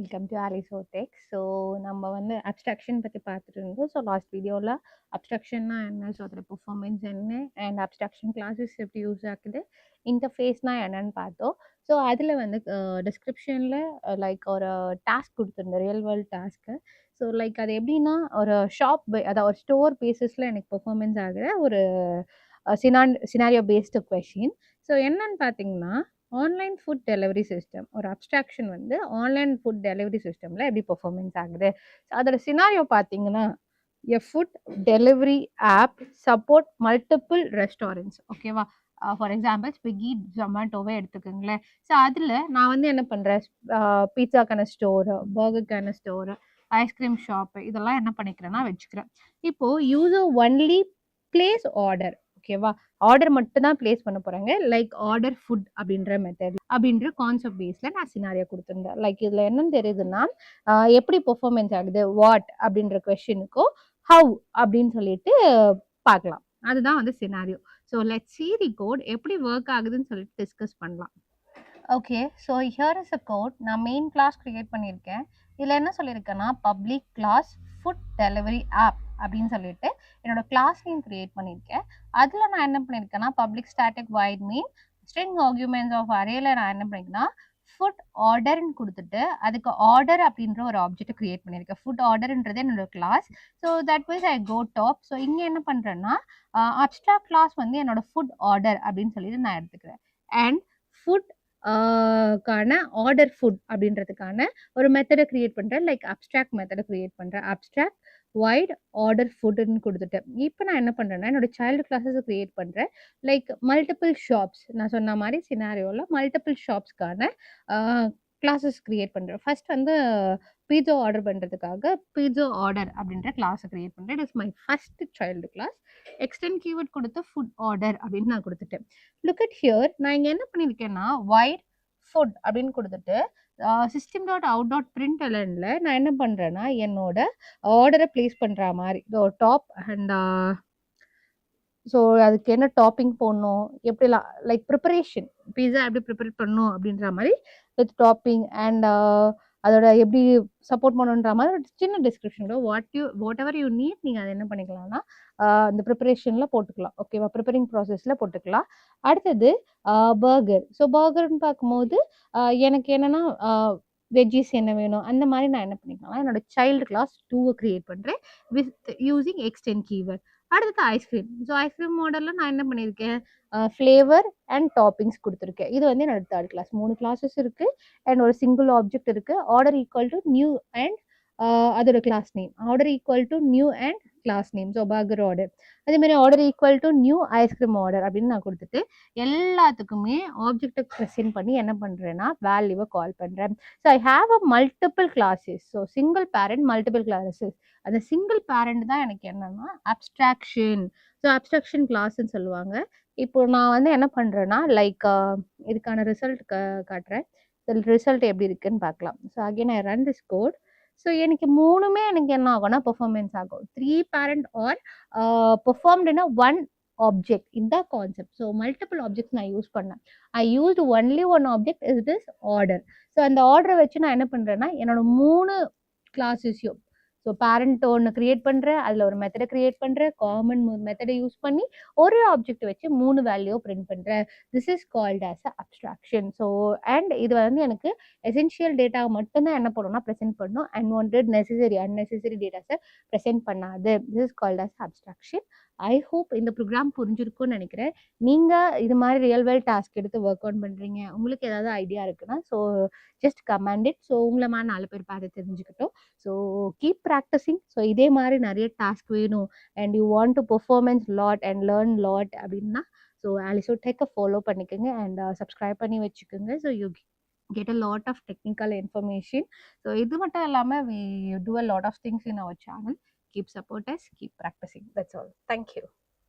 Welcome to Alisotex. So நம்ம வந்து abstraction பற்றி பார்த்துட்டு இருந்தோம். ஸோ லாஸ்ட் வீடியோவில் அப்ஸ்ட்ராக்ஷன்னா என்ன, ஸோ அதோட பெர்ஃபார்மன்ஸ் என்ன, அண்ட் அப்ஸ்ட்ராக்ஷன் கிளாஸஸ் எப்படி யூஸ் ஆகுது, இன்டர்ஃபேஸ்னா என்னன்னு பார்த்தோம். ஸோ அதில் வந்து டிஸ்கிரிப்ஷனில் லைக் ஒரு டாஸ்க் கொடுத்துருந்தேன், real world task. So like அது எப்படின்னா ஒரு அதாவது ஒரு ஸ்டோர் பேசிஸில் எனக்கு பெர்ஃபார்மன்ஸ் ஆகுற ஒரு சினாரியோ பேஸ்டு கொஷின். ஸோ என்னன்னு பார்த்தீங்கன்னா, ஆன்லைன் ஃபுட் டெலிவரி சிஸ்டம் ஒரு அப்ஸ்ட்ராக்ஷன் வந்து ஆன்லைன் ஃபுட் டெலிவரி சிஸ்டமில் எப்படி பெர்ஃபார்மன்ஸ் ஆகுது. அதோட சினாரியோ பார்த்தீங்கன்னா, a food delivery app support multiple restaurants. ஓகேவா? ஃபார் எக்ஸாம்பிள் ஸ்விக்கி ஜொமேட்டோவே எடுத்துக்கோங்களேன். ஸோ அதில் நான் வந்து என்ன பண்ணுறேன், பீட்சாக்கான ஸ்டோரு, பர்கருக்கான ஸ்டோரு, ஐஸ்கிரீம் ஷாப்பு, இதெல்லாம் என்ன பண்ணிக்கிறேன்னா வச்சுக்கிறேன். இப்போது யூசர் ஒன்லி பிளேஸ் ஆர்டர். ஓகேவா? ஆர்டர் மட்டும் தான் பிளேஸ் பண்ண போறாங்க. லைக் ஆர்டர் ஃபுட் அப்படின்ற மெத்தட் அப்படின்ற கான்செப்ட் பேஸ்ல நான் சினாரியோ கொடுத்துருந்தேன். லைக் இதுல என்னன்னு தெரியுதுன்னா, எப்படி பெர்ஃபார்மன்ஸ் ஆகுது, வாட் அப்படின்ற கொஸ்டினுக்கும் ஹவு அப்படின்னு சொல்லிட்டு பார்க்கலாம். அதுதான் வந்து scenario. So let's see the code எப்படி ஒர்க் ஆகுதுன்னு சொல்லிட்டு டிஸ்கஸ் பண்ணலாம். Okay, so here is a code. நான் மெயின் கிளாஸ் கிரியேட் பண்ணியிருக்கேன். இதில் என்ன சொல்லியிருக்கேன்னா, public class food delivery app அப்படின்னு சொல்லிட்டு என்னோட கிளாஸ் நேம் கிரியேட் பண்ணியிருக்கேன். அதில் நான் என்ன பண்ணியிருக்கேன்னா, public static void main string arguments of அரேல நான் என்ன பண்ணியிருக்கேன்னா, ஃபுட் ஆர்டர்ன்னு கொடுத்துட்டு அதுக்கு ஆர்டர் அப்படின்ற ஒரு ஆப்ஜெக்ட் கிரியேட் பண்ணியிருக்கேன். ஃபுட் ஆர்டர்ன்றது என்னோட class. So that means I go top. So இங்கே என்ன பண்ணுறேன்னா, அப்ஸ்ட்ராக்ட் கிளாஸ் வந்து என்னோட ஃபுட் ஆர்டர் அப்படின்னு சொல்லிட்டு நான் எடுத்துக்கிறேன். அண்ட் ஃபுட் கான ஆர்டர் ஃபுட் அப்படின்றதுக்கான ஒரு மெத்தடை கிரியேட் பண்ணுறேன். லைக் அப்ஸ்ட்ராக்ட் மெத்தடை கிரியேட் பண்ணுறேன். அப்ஸ்ட்ராக்ட் வைட் ஆர்டர் ஃபுட்னு கொடுத்துட்டேன். இப்போ நான் என்ன பண்ணுறேன்னா, என்னோட சைல்டு கிளாஸஸ் கிரியேட் பண்ணுறேன். லைக் மல்டிபிள் ஷாப்ஸ், நான் சொன்ன மாதிரி சினாரியோவில் மல்டிபிள் ஷாப்ஸ்க்கான கிளாஸஸ் கிரியேட் பண்ணுறேன். ஃபர்ஸ்ட் வந்து பீட்சா ஆர்டர் பண்ணுறதுக்காக பீட்சா ஆர்டர் அப்படின்ற கிளாஸை கிரியேட் பண்ணுறேன். It is my first child class. Extend keyword கொடுத்து ஃபுட் ஆர்டர் அப்படின்னு நான் கொடுத்துட்டேன். லுக் அட் ஹியர், நான் இங்கே என்ன பண்ணியிருக்கேன்னா, வைட் ஃபுட் அப்படின்னு கொடுத்துட்டு system dot out dot print எலனில் நான் என்ன பண்ணுறேன்னா, என்னோட ஆர்டரை பிளேஸ் பண்ணுற மாதிரி டாப் அண்ட் ஸோ அதுக்கு என்ன டாப்பிங் போடணும், எப்படிலாம் லைக் ப்ரிப்பரேஷன் பீஸா எப்படி ப்ரிப்பேர் பண்ணணும் அப்படின்ற மாதிரி வித் டாப்பிங் அண்ட் அதோட எப்படி சப்போர்ட் பண்ணணுன்ற மாதிரி ஒரு சின்ன டிஸ்கிரிப்ஷனோட வாட் எவர் யூ நீட் நீங்கள் அதை என்ன பண்ணிக்கலாம்னா அந்த ப்ரிப்பரேஷனில் போட்டுக்கலாம். ஓகேவா? ப்ரிப்பரிங் ப்ராசஸில் போட்டுக்கலாம். அடுத்தது பர்கர். ஸோ பர்கர்னு பார்க்கும்போது எனக்கு என்னென்னா வெஜ்ஜீஸ் என்ன வேணும் அந்த மாதிரி நான் என்ன பண்ணிக்கலாம், என்னோட சைல்டு கிளாஸ் 2 கிரியேட் பண்ணுறேன் வித் யூசிங் எக்ஸ்டெண்ட் கீவேர்ட். அடுத்தது ஐஸ்கிரீம். ஸோ ஐஸ்கிரீம் மாடலில் நான் என்ன பண்ணியிருக்கேன், ஃப்ளேவர் அண்ட் டாப்பிங்ஸ் கொடுத்துருக்கேன். இது வந்து என்னோட தேர்ட் கிளாஸ். 3 கிளாஸஸ் இருக்குது அண்ட் ஒரு சிங்கிள் ஆப்ஜெக்ட் இருக்குது. Order equal to new and அதோட class name. Order equal to new and class name. So burger order. அதேமாதிரி order equal to new ice cream order அப்படின்னு நான் கொடுத்துட்டு எல்லாத்துக்குமே ஆப்ஜெக்டை ப்ரெசென்ட் பண்ணி என்ன பண்ணுறேன்னா வேல்யூவை கால் பண்ணுறேன். So I have a multiple classes. So single parent multiple classes. அந்த சிங்கிள் பேரண்ட் தான் எனக்கு என்னன்னா அப்ஸ்ட்ராக்ஷன். ஸோ அப்ஸ்ட்ராக்ஷன் கிளாஸ்ன்னு சொல்லுவாங்க. இப்போ நான் வந்து என்ன பண்ணுறேன்னா லைக் இதுக்கான ரிசல்ட் காட்டுறேன். ரிசல்ட் எப்படி இருக்குன்னு பார்க்கலாம். So again I run this code. So எனக்கு மூணுமே எனக்கு என்ன ஆகும்னா பெர்ஃபார்மன்ஸ் ஆகும். 3 parent are performed in one object. இதுதான் கான்செப்ட். ஸோ மல்டிபிள் ஆப்ஜெக்ட்ஸ் நான் யூஸ் பண்ணேன். I used only one object is this order. So அந்த ஆர்டரை வச்சு நான் என்ன பண்ணுறேன்னா என்னோட 3 கிளாஸஸையும் ஸோ பேரண்ட் ஒன்று கிரியேட் பண்ணுறேன், அதில் ஒரு மெத்தடை கிரியேட் பண்ணுறேன், காமன் மெத்தடை யூஸ் பண்ணி ஒரு ஆப்ஜெக்ட் வச்சு 3 வேல்யூ பிரிண்ட் பண்ணுறேன். This is called as a abstraction. So and இது வந்து எனக்கு எசென்ஷியல் டேட்டா மட்டும்தான் என்ன பண்ணணும்னா ப்ரெசென்ட் பண்ணணும். அன்வான்ட் அன்னெசரி டேட்டாஸை ப்ரெசென்ட் பண்ணாது. This is called as abstraction. I hope இந்த ப்ரோக்ராம் புரிஞ்சிருக்கும்னு நினைக்கிறேன். நீங்கள் இது மாதிரி ரியல் வேர்ல்ட் டாஸ்க் எடுத்து ஒர்க் அவுட் பண்ணுறீங்க, உங்களுக்கு ஏதாவது ஐடியா இருக்குன்னா so just comment it. So உங்களை மாதிரி 4 பேர் பார்த்து தெரிஞ்சுக்கிட்டோம். So keep practising. ஸோ இதே மாதிரி நிறைய டாஸ்க் வேணும் and you want to performance lot and learn lot அப்படின்னா ஸோ Alisotex ஃபாலோ பண்ணிக்கோங்க அண்ட் சப்ஸ்கிரைப் பண்ணி வச்சுக்கோங்க. So you get a lot of technical information. So இது மட்டும் இல்லாமல் we do a lot of things in our channel. Keep support us, keep practicing. That's all. Thank you.